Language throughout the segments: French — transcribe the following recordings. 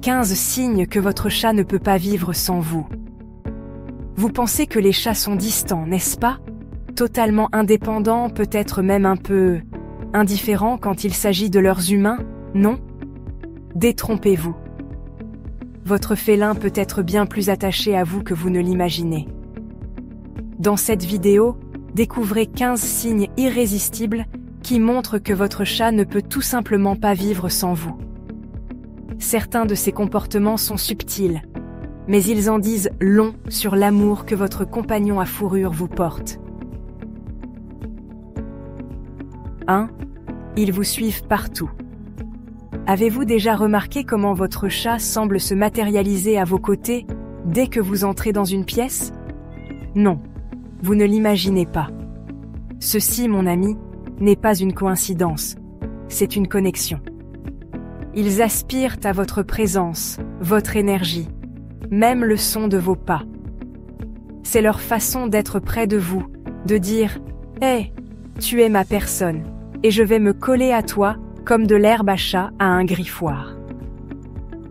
15 signes que votre chat ne peut pas vivre sans vous. Vous pensez que les chats sont distants, n'est-ce pas? Totalement indépendants, peut-être même un peu indifférents quand il s'agit de leurs humains, non? Détrompez-vous. Votre félin peut être bien plus attaché à vous que vous ne l'imaginez. Dans cette vidéo, découvrez 15 signes irrésistibles qui montrent que votre chat ne peut tout simplement pas vivre sans vous. Certains de ces comportements sont subtils, mais ils en disent long sur l'amour que votre compagnon à fourrure vous porte. 1. Ils vous suivent partout. Avez-vous déjà remarqué comment votre chat semble se matérialiser à vos côtés dès que vous entrez dans une pièce? Non, vous ne l'imaginez pas. Ceci, mon ami, n'est pas une coïncidence, c'est une connexion. Ils aspirent à votre présence, votre énergie, même le son de vos pas. C'est leur façon d'être près de vous, de dire « Hey, tu es ma personne, et je vais me coller à toi comme de l'herbe à chat à un griffoir. »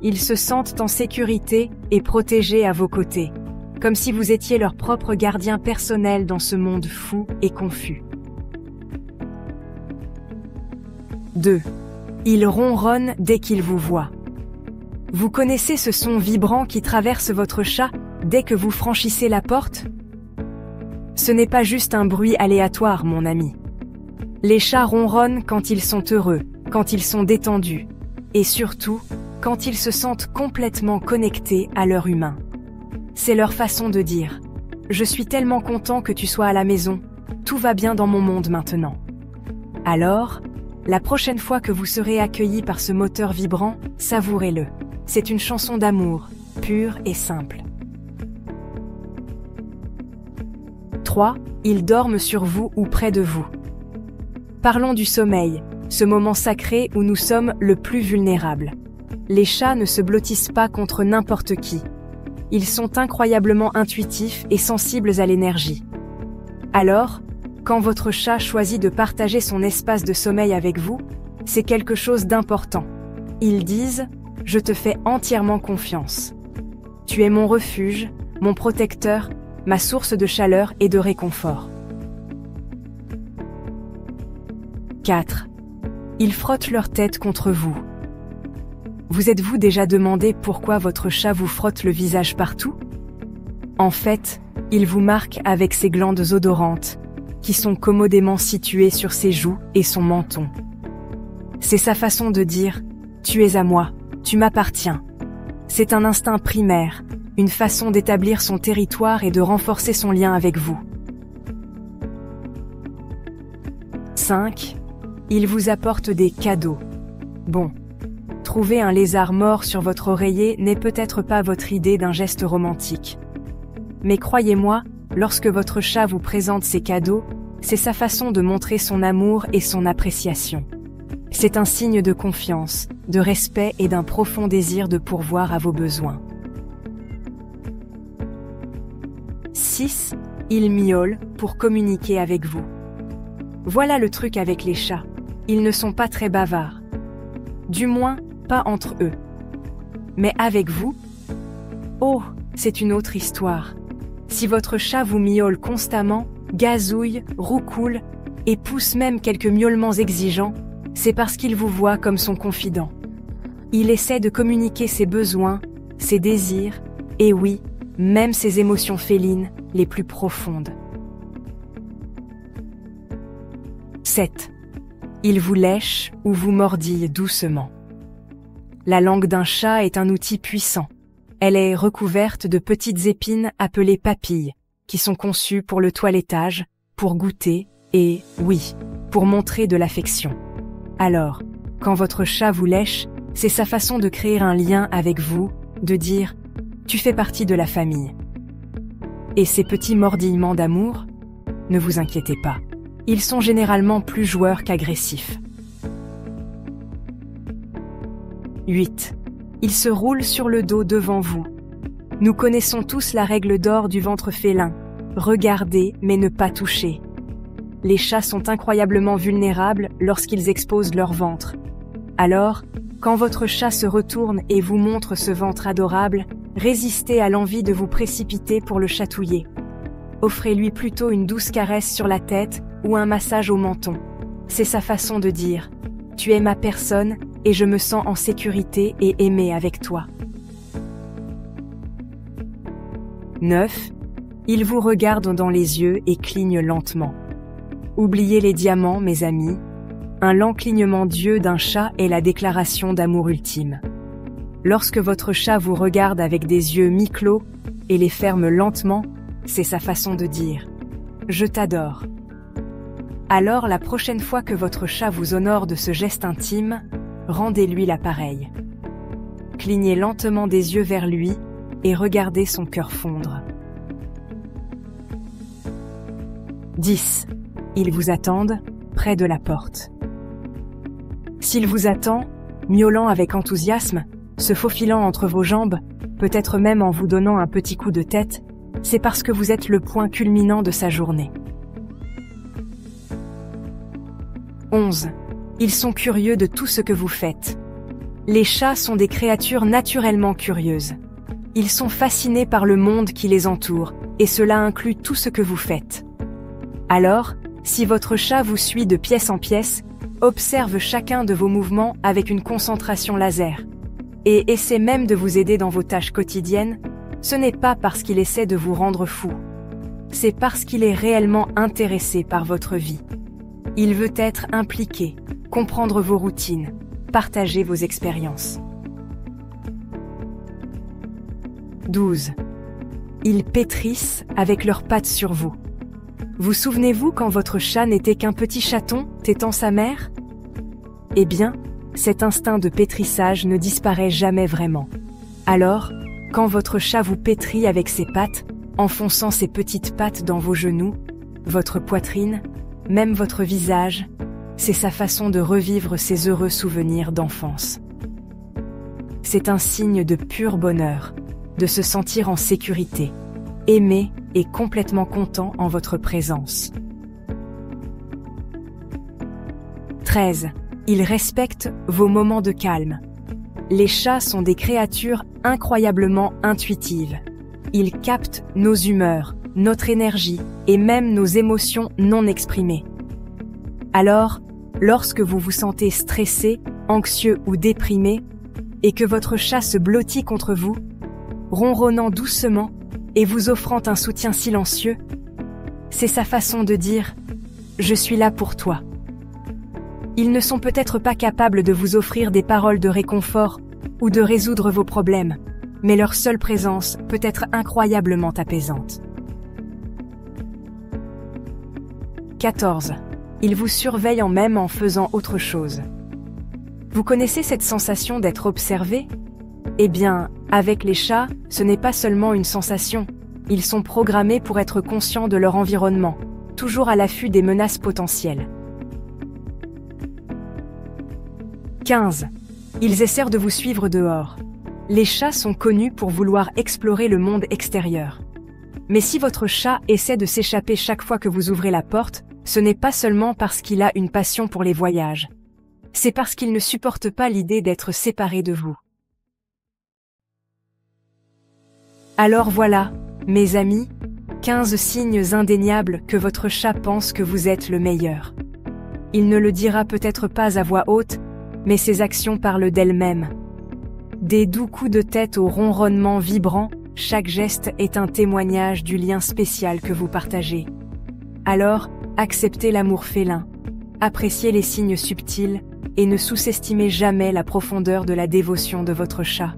Ils se sentent en sécurité et protégés à vos côtés, comme si vous étiez leur propre gardien personnel dans ce monde fou et confus. 2. Ils ronronnent dès qu'ils vous voient. Vous connaissez ce son vibrant qui traverse votre chat dès que vous franchissez la porte? Ce n'est pas juste un bruit aléatoire, mon ami. Les chats ronronnent quand ils sont heureux, quand ils sont détendus, et surtout, quand ils se sentent complètement connectés à leur humain. C'est leur façon de dire « Je suis tellement content que tu sois à la maison, tout va bien dans mon monde maintenant. » Alors, la prochaine fois que vous serez accueilli par ce moteur vibrant, savourez-le. C'est une chanson d'amour, pure et simple. 3. Ils dorment sur vous ou près de vous. Parlons du sommeil, ce moment sacré où nous sommes le plus vulnérables. Les chats ne se blottissent pas contre n'importe qui. Ils sont incroyablement intuitifs et sensibles à l'énergie. Alors, quand votre chat choisit de partager son espace de sommeil avec vous, c'est quelque chose d'important. Ils disent « Je te fais entièrement confiance. Tu es mon refuge, mon protecteur, ma source de chaleur et de réconfort. » 4. Ils frottent leur tête contre vous. Vous êtes-vous déjà demandé pourquoi votre chat vous frotte le visage partout? En fait, il vous marque avec ses glandes odorantes, qui sont commodément situées sur ses joues et son menton. C'est sa façon de dire « Tu es à moi, tu m'appartiens ». C'est un instinct primaire, une façon d'établir son territoire et de renforcer son lien avec vous. 5. Il vous apporte des cadeaux. Bon, trouver un lézard mort sur votre oreiller n'est peut-être pas votre idée d'un geste romantique. Mais croyez-moi, lorsque votre chat vous présente ses cadeaux, c'est sa façon de montrer son amour et son appréciation. C'est un signe de confiance, de respect et d'un profond désir de pourvoir à vos besoins. 6. Ils miaulent pour communiquer avec vous. Voilà le truc avec les chats. Ils ne sont pas très bavards. Du moins, pas entre eux. Mais avec vous? Oh, c'est une autre histoire. Si votre chat vous miaule constamment, gazouille, roucoule et pousse même quelques miaulements exigeants, c'est parce qu'il vous voit comme son confident. Il essaie de communiquer ses besoins, ses désirs, et oui, même ses émotions félines les plus profondes. 7. Il vous lèche ou vous mordille doucement. La langue d'un chat est un outil puissant. Elle est recouverte de petites épines appelées papilles, qui sont conçues pour le toilettage, pour goûter et, oui, pour montrer de l'affection. Alors, quand votre chat vous lèche, c'est sa façon de créer un lien avec vous, de dire « Tu fais partie de la famille ». Et ces petits mordillements d'amour, ne vous inquiétez pas, ils sont généralement plus joueurs qu'agressifs. 8. Il se roule sur le dos devant vous. Nous connaissons tous la règle d'or du ventre félin. Regarder, mais ne pas toucher. Les chats sont incroyablement vulnérables lorsqu'ils exposent leur ventre. Alors, Quand votre chat se retourne et vous montre ce ventre adorable, résistez à l'envie de vous précipiter pour le chatouiller. Offrez-lui plutôt une douce caresse sur la tête ou un massage au menton. C'est sa façon de dire « Tu es ma personne et je me sens en sécurité et aimé avec toi ». 9. Il vous regarde dans les yeux et cligne lentement. Oubliez les diamants, mes amis. Un lent clignement d'yeux d'un chat est la déclaration d'amour ultime. Lorsque votre chat vous regarde avec des yeux mi-clos et les ferme lentement, c'est sa façon de dire « Je t'adore ». Alors, la prochaine fois que votre chat vous honore de ce geste intime, rendez-lui l'appareil. Clignez lentement des yeux vers lui et regardez son cœur fondre. 10. Ils vous attendent près de la porte. S'il vous attend, miaulant avec enthousiasme, se faufilant entre vos jambes, peut-être même en vous donnant un petit coup de tête, c'est parce que vous êtes le point culminant de sa journée. 11. Ils sont curieux de tout ce que vous faites. Les chats sont des créatures naturellement curieuses. Ils sont fascinés par le monde qui les entoure, et cela inclut tout ce que vous faites. Alors, si votre chat vous suit de pièce en pièce, observe chacun de vos mouvements avec une concentration laser, et essaie même de vous aider dans vos tâches quotidiennes, ce n'est pas parce qu'il essaie de vous rendre fou. C'est parce qu'il est réellement intéressé par votre vie. Il veut être impliqué, comprendre vos routines, partager vos expériences. 12. Ils pétrissent avec leurs pattes sur vous. Vous souvenez-vous quand votre chat n'était qu'un petit chaton tétant sa mère? Eh bien, cet instinct de pétrissage ne disparaît jamais vraiment. Alors, quand votre chat vous pétrit avec ses pattes, enfonçant ses petites pattes dans vos genoux, votre poitrine, même votre visage, c'est sa façon de revivre ses heureux souvenirs d'enfance. C'est un signe de pur bonheur, de se sentir en sécurité, aimé et complètement content en votre présence. 13. Ils respectent vos moments de calme. Les chats sont des créatures incroyablement intuitives. Ils captent nos humeurs, notre énergie et même nos émotions non exprimées. Alors, lorsque vous vous sentez stressé, anxieux ou déprimé, et que votre chat se blottit contre vous, ronronnant doucement et vous offrant un soutien silencieux, c'est sa façon de dire « Je suis là pour toi ». Ils ne sont peut-être pas capables de vous offrir des paroles de réconfort ou de résoudre vos problèmes, mais leur seule présence peut être incroyablement apaisante. 14. Ils vous surveillent même en faisant autre chose. Vous connaissez cette sensation d'être observé? Eh bien, avec les chats, ce n'est pas seulement une sensation. Ils sont programmés pour être conscients de leur environnement, toujours à l'affût des menaces potentielles. 15. Ils essaient de vous suivre dehors. Les chats sont connus pour vouloir explorer le monde extérieur. Mais si votre chat essaie de s'échapper chaque fois que vous ouvrez la porte, ce n'est pas seulement parce qu'il a une passion pour les voyages. C'est parce qu'il ne supporte pas l'idée d'être séparé de vous. Alors voilà, mes amis, 15 signes indéniables que votre chat pense que vous êtes le meilleur. Il ne le dira peut-être pas à voix haute, mais ses actions parlent d'elles-mêmes. Des doux coups de tête au ronronnement vibrant, chaque geste est un témoignage du lien spécial que vous partagez. Alors, acceptez l'amour félin, appréciez les signes subtils et ne sous-estimez jamais la profondeur de la dévotion de votre chat.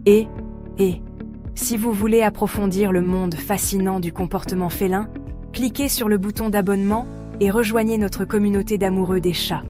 Et, si vous voulez approfondir le monde fascinant du comportement félin, cliquez sur le bouton d'abonnement et rejoignez notre communauté d'amoureux des chats.